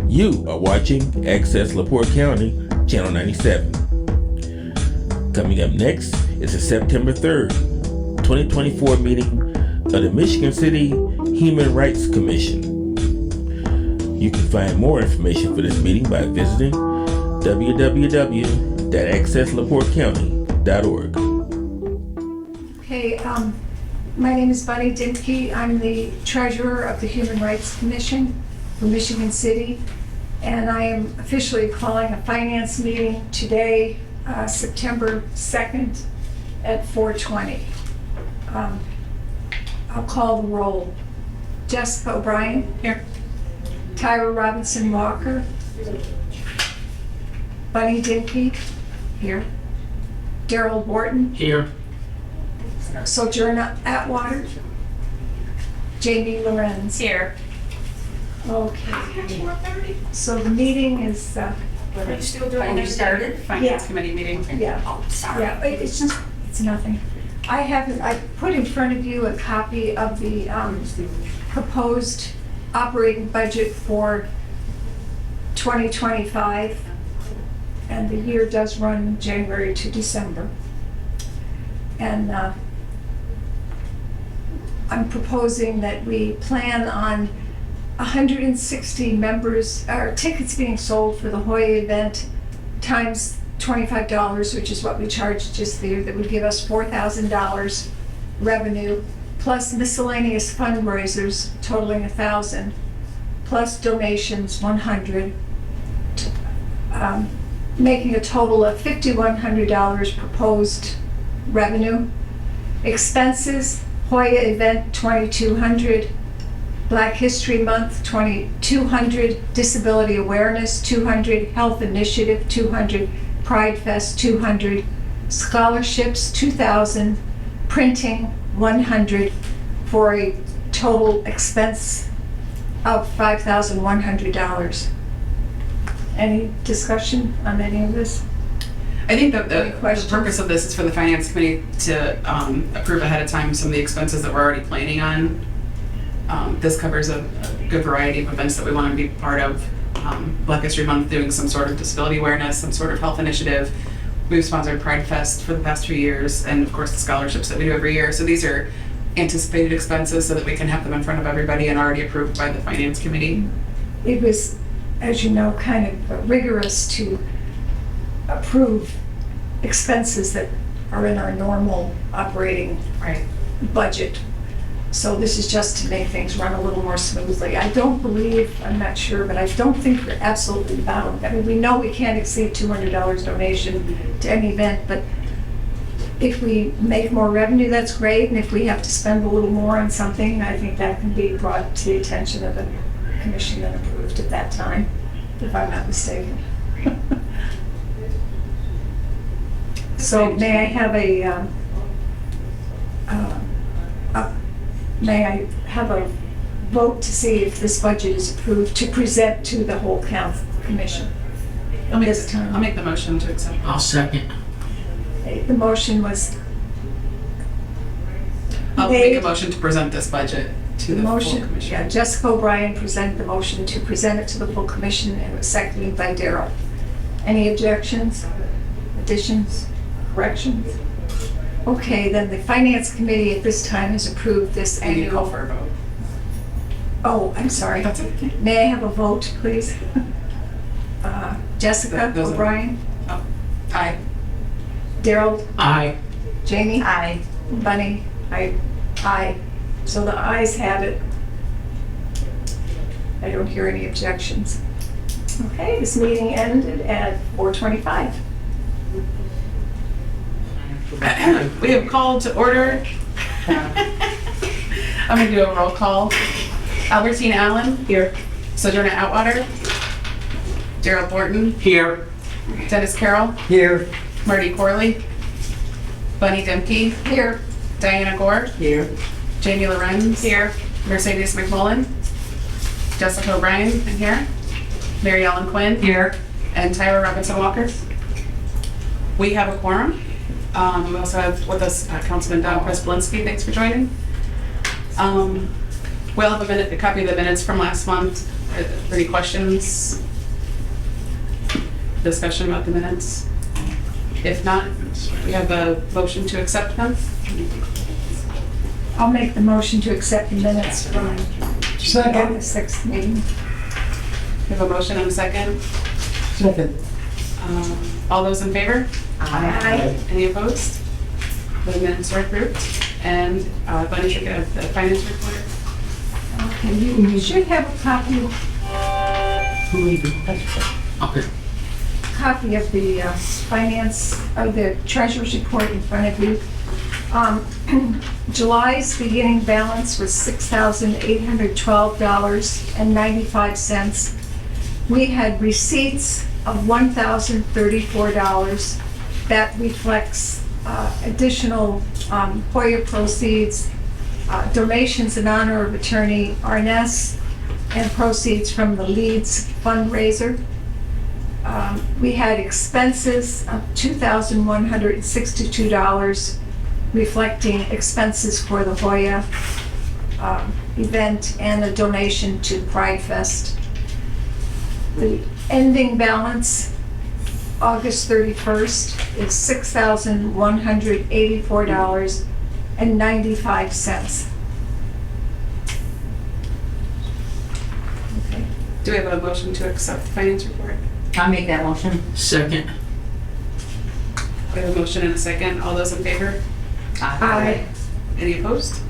You are watching Access LaPorte County, Channel 97. Coming up next is the September 3rd, 2024 meeting of the Michigan City Human Rights Commission. You can find more information for this meeting by visiting www.accesslaportecounty.org. Okay, my name is Bunny Dimke. I'm the treasurer of the Human Rights Commission for Michigan City, and I am officially calling a finance meeting today, September 2nd at 4:20. I'll call the roll. Jessica O'Brien. Here. Tyra Robinson Walker. Bunny Dimke. Here. Daryl Wharton. Here. Sojourner Atwater. Jamie Lorenz. Here. Okay. So the meeting is, Are you still doing you started? Finance committee meeting? yeah, Oh, sorry. yeah, it's nothing. I put in front of you a copy of the proposed operating budget for 2025, and the year does run January to December. And I'm proposing that we plan on 160 members, or tickets being sold for the Hoya event times $25, which is what we charged just there. That would give us $4,000 revenue, plus miscellaneous fundraisers totaling $1,000, plus donations 100, making a total of $5,100 proposed revenue. Expenses, Hoya event 2,200, Black History Month 2,200, Disability Awareness 200, Health Initiative 200, Pride Fest 200, scholarships 2,000, printing 100, for a total expense of $5,100. Any discussion on any of this? I think that Any the questions? purpose of this is for the finance committee to approve ahead of time some of the expenses that we're already planning on. This covers a good variety of events that we want to be part of. Black History Month, doing some sort of disability awareness, some sort of health initiative. We've sponsored Pride Fest for the past 2 years, and of course the scholarships that we do every year. So these are anticipated expenses so that we can have them in front of everybody and already approved by the finance committee. It was, as you know, kind of rigorous to approve expenses that are in our normal operating Right. budget. So this is just to make things run a little more smoothly. I don't believe, I'm not sure, but I don't think we're absolutely bound. I mean, we know we can't exceed $200 donation to any event, but if we make more revenue, that's great. And if we have to spend a little more on something, I think that can be brought to the attention of the commission and approved at that time, if I'm not mistaken. So may I have may I have a vote to see if this budget is approved to present to the whole council commission? I'll make This the motion to accept. I'll second. The motion was I'll make a made. motion to present this budget to the full Motion, commission. yeah, Jessica O'Brien presented the motion to present it to the full commission, and it was seconded by Daryl. Any objections, additions, corrections? Okay, then the finance committee at this time has approved this And you call annual. for a vote. Oh, I'm sorry. That's okay. May I have a vote, please? Jessica Those are- O'Brien, Oh, aye. Daryl, Aye. Jamie? Aye. Bunny? Aye. So the ayes have it. I don't hear any objections. Okay, this meeting ended at 4:25. We have called to order. I'm gonna do a roll call. Albertine Allen. Here. Sojourner Atwater. Daryl Thornton. Here. Dennis Carroll. Here. Marty Corley. Bunny Dimke. Here. Diana Gore. Here. Jamie Lorenz. Here. Mercedes McMullen. Jessica O'Brien. Here. Mary Ellen Quinn. Here. And Tyra Robinson Walker. We have a quorum. We also have with us Councilman Don Prespolinski. Thanks for joining. We'll have a copy of the minutes from last month. Are there any questions? Discussion about the minutes? If not, we have a motion to accept them. I'll make the motion to accept the minutes from Second. the 6th meeting. We have a motion and a second. Second. All those in favor? Aye. Any opposed? The minutes are approved. And Bunny should get the finance report. Okay, you should have a copy of the finance, of the treasurer's report in front of you. July's beginning balance was $6,812.95. We had receipts of $1,034. That reflects additional Hoya proceeds, donations in honor of Attorney Arness, and proceeds from the Leeds fundraiser. We had expenses of $2,162, reflecting expenses for the Hoya event and a donation to Pride Fest. The ending balance, August 31st, is $6,184.95. Okay. Do we have a motion to accept the finance report? I'll make that motion. Second. We have a motion and a second. All those in favor? Aye. Any opposed?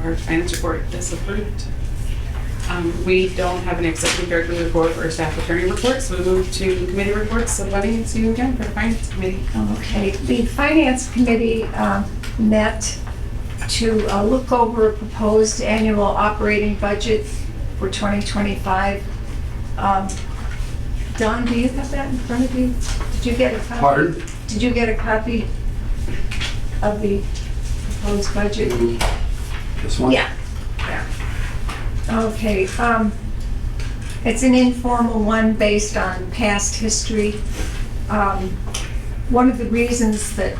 Our finance report is approved. We don't have an executive director report or staff attorney report, so we move to committee reports. So Bunny, it's you again for the finance committee. Okay, the Finance Committee met to look over a proposed annual operating budget for 2025. Don, do you have that in front of you? Did you get a copy? Pardon? Did you get a copy of the proposed budget? This one? Yeah. Okay, it's an informal one based on past history. One of the reasons that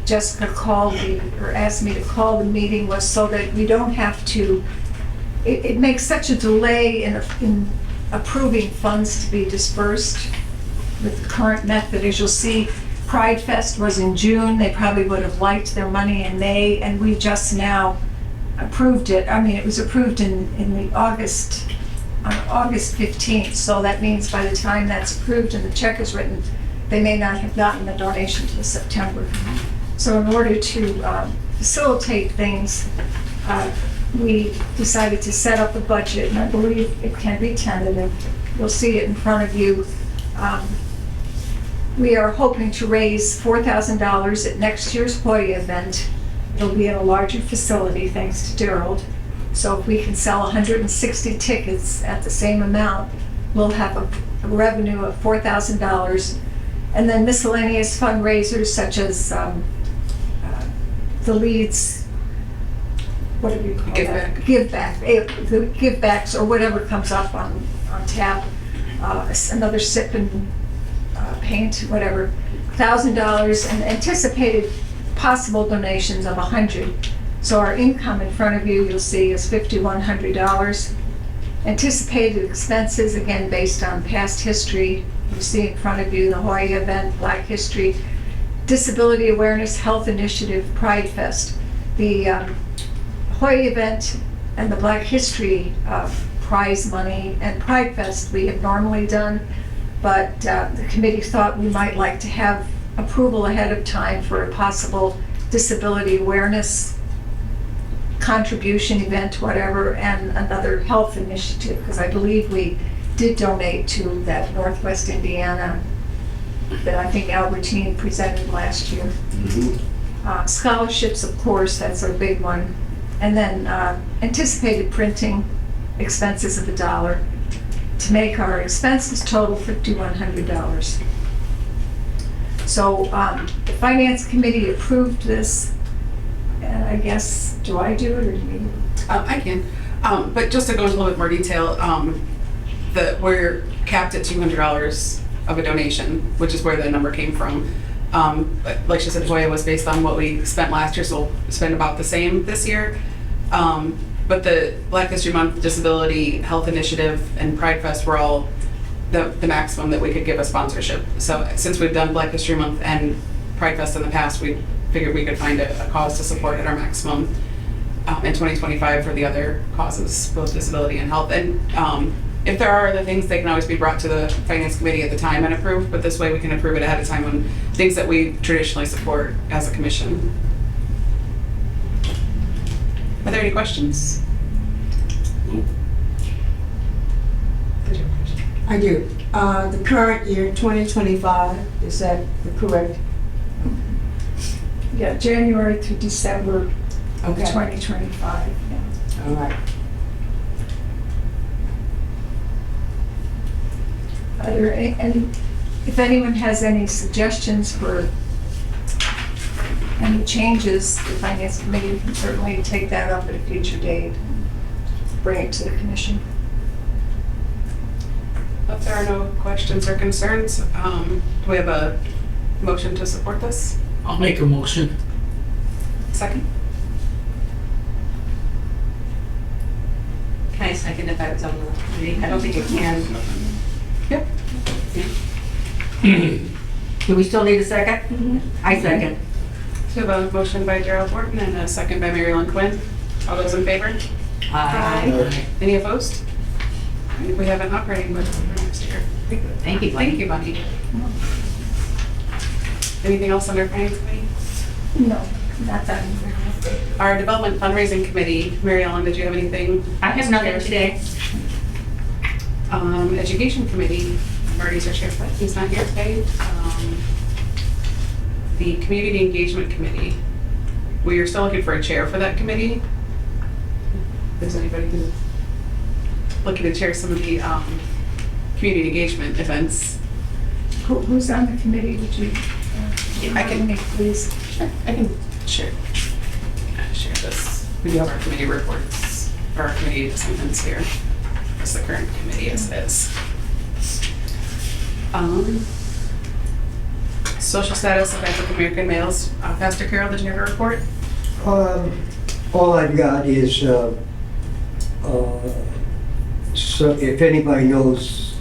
Jessica called me, or asked me to call the meeting, was so that we don't have to, it makes such a delay in approving funds to be dispersed with the current method. As you'll see, Pride Fest was in June. They probably would have liked their money in May, and we just now approved it. I mean, it was approved on August 15th, so that means by the time that's approved and the check is written, they may not have gotten the donation till September. So in order to facilitate things, we decided to set up a budget, and I believe it can be tentative. You'll see it in front of you. We are hoping to raise $4,000 at next year's Hoya event. It'll be in a larger facility, thanks to Gerald. So if we can sell 160 tickets at the same amount, we'll have a revenue of $4,000. And then miscellaneous fundraisers such as the Leeds, what do you call Give that? back. Give back. The give backs, or whatever comes up on tap. Another sip and paint, whatever. $1,000, and anticipated possible donations of 100. So our income in front of you, you'll see, is $5,100. Anticipated expenses, again, based on past history. You see in front of you the Hoya event, Black History, Disability Awareness Health Initiative, Pride Fest. The Hoya event and the Black History prize money and Pride Fest we have normally done, but the committee thought we might like to have approval ahead of time for a possible disability awareness contribution event, whatever, and another health initiative, because I believe we did donate to that Northwest Indiana that I think Albertine presented last year. Scholarships, of course, that's our big one. And then anticipated printing expenses of $1 to make our expenses total $5,100. So the Finance Committee approved this, and I guess, do I do it or do you? I can, but just to go into a little bit more detail, we're capped at $200 of a donation, which is where the number came from. But like she said, Hoya was based on what we spent last year, so we'll spend about the same this year. But the Black History Month, Disability Health Initiative, and Pride Fest were all the maximum that we could give a sponsorship. So since we've done Black History Month and Pride Fest in the past, we figured we could find a cause to support at our maximum in 2025 for the other causes, both disability and health. And if there are other things, they can always be brought to the Finance Committee at the time and approved, but this way we can approve it ahead of time on things that we traditionally support as a commission. Are there any questions? I do. The current year, 2025, is that correct? Yeah, January through December Okay. 2025. Yeah. All right. Are there any, if anyone has any suggestions for any changes, the Finance Committee can certainly take that up at a future date, bring it to the commission. If there are no questions or concerns, do we have a motion to support this? I'll make a motion. Second? Can I second if I was on the committee? I don't think it can. Yep. Do we still need a second? I second. So we have a motion by Gerald Wharton and a second by Mary Ellen Quinn. All those in favor? Aye. Any opposed? All right, we have an operating budget for next year. Thank you, Thank Bunny. you, Bunny. Anything else under Finance Committee? No, not that. Our Development Fundraising Committee, Mary Ellen, did you have anything? I have nothing today. Education Committee, Marty's our chair, but he's not here today. The Community Engagement Committee, we are still looking for a chair for that committee. Is anybody who looking to chair some of the community engagement events? Who's on the committee? Would you? I can- nominate, please. I can share this. We do have our committee reports, or our committee assignments here. It's the current committee as it is. Social status of African American males. Pastor Carol, did you have a report? All I've got is, so if anybody knows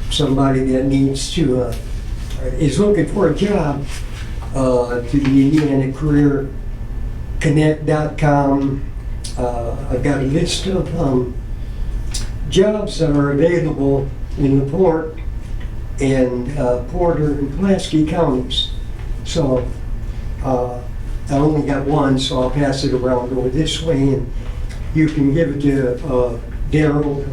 somebody that needs to, is looking for a job, to the Indiana Career Connect.com. I've got a list of jobs that are available in LaPorte and Porter and Pulaski counties. So I only got one, so I'll pass it around over this way, and you can give it to Daryl,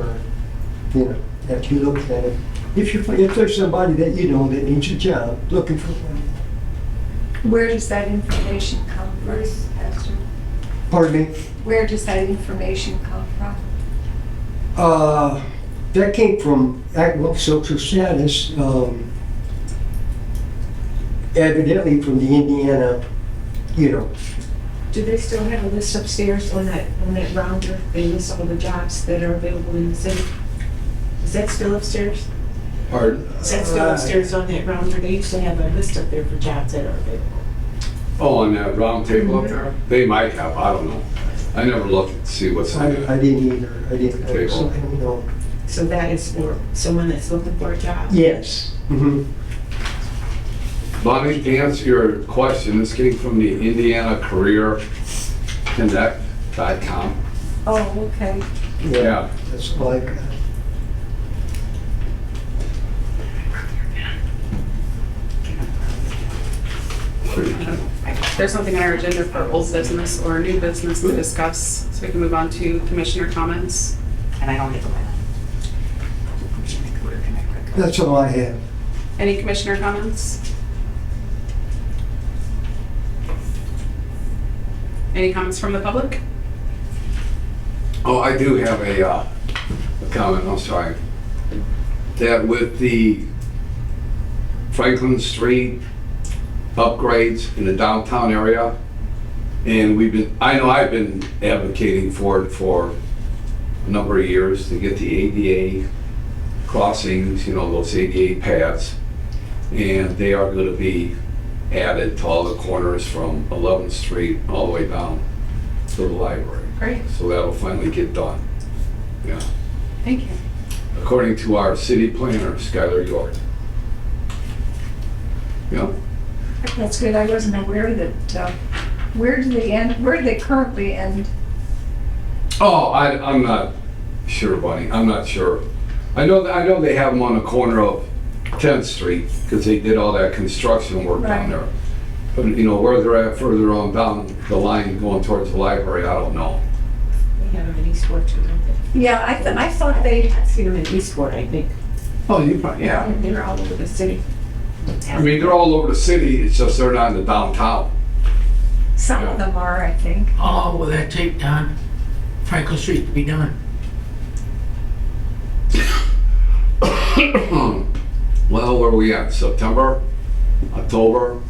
or after you look at it. If there's somebody that you know that needs a job, looking for one. Where does that information come from, Pastor? Pardon me? Where does that information come from? That came from social status, evidently from the Indiana, Do they still have a list upstairs on that rounder? They list all the jobs that are available in the city? Is that still upstairs? Pardon? Is that still upstairs on that rounder? They used to have a list up there for jobs that are available. Oh, on that round table up there? They might have, I don't know. I never looked to see what's on I it. didn't either. I didn't know. Table. So I don't know. So that is for someone that's looking for a job? Yes. Mm-hmm. Bonnie, to answer your question, it's getting from the Indiana Career Connect.com. Oh, okay. Yeah. That's all I got. There's something on our agenda for old business or new business to discuss, so we can move on to commissioner comments. And I don't get the one. That's all I have. Any commissioner comments? Any comments from the public? Oh, I do have a comment, I'm sorry. That with the Franklin Street upgrades in the downtown area, and I've been advocating for it for a number of years to get the ADA crossings, those ADA paths, and they are going to be added to all the corners from 11th Street all the way down to the library. Great, So that'll finally get done. Yeah, thank you. according to our city planner, Skylar York. Yeah, That's good. I wasn't aware that, where do they end, where do they currently end? oh, I'm not sure, Bunny, I'm not sure. I know they have them on the corner of 10th Street, because they did all that construction work Right. down there. But, you know, where they're at further on down the line going towards the library, I don't know. They have them in Eastport too, don't they? Yeah, I thought they, I've seen them in Eastport, I think. Oh, you probably, yeah. They're all over the city. I mean, they're all over the city, it's just they're not in the downtown. some of them are, I think. How long will that take, Don? Franklin Street to be done? Well, where are we at? September? October?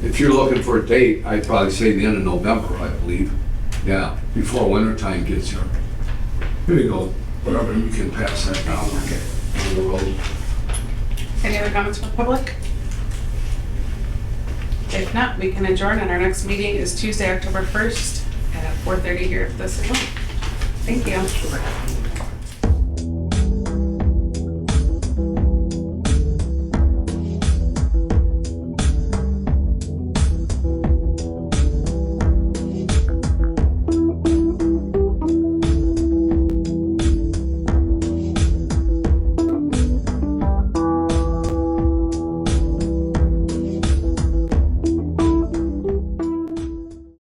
If you're looking for a date, I'd probably say the end of November, I believe. Yeah, before winter time gets here. Here you go. Whatever, you can pass that down. Okay. On the road. Any other comments from the public? If not, we can adjourn, and our next meeting is Tuesday, October 1st at 4:30 here at the City Hall. Thank you.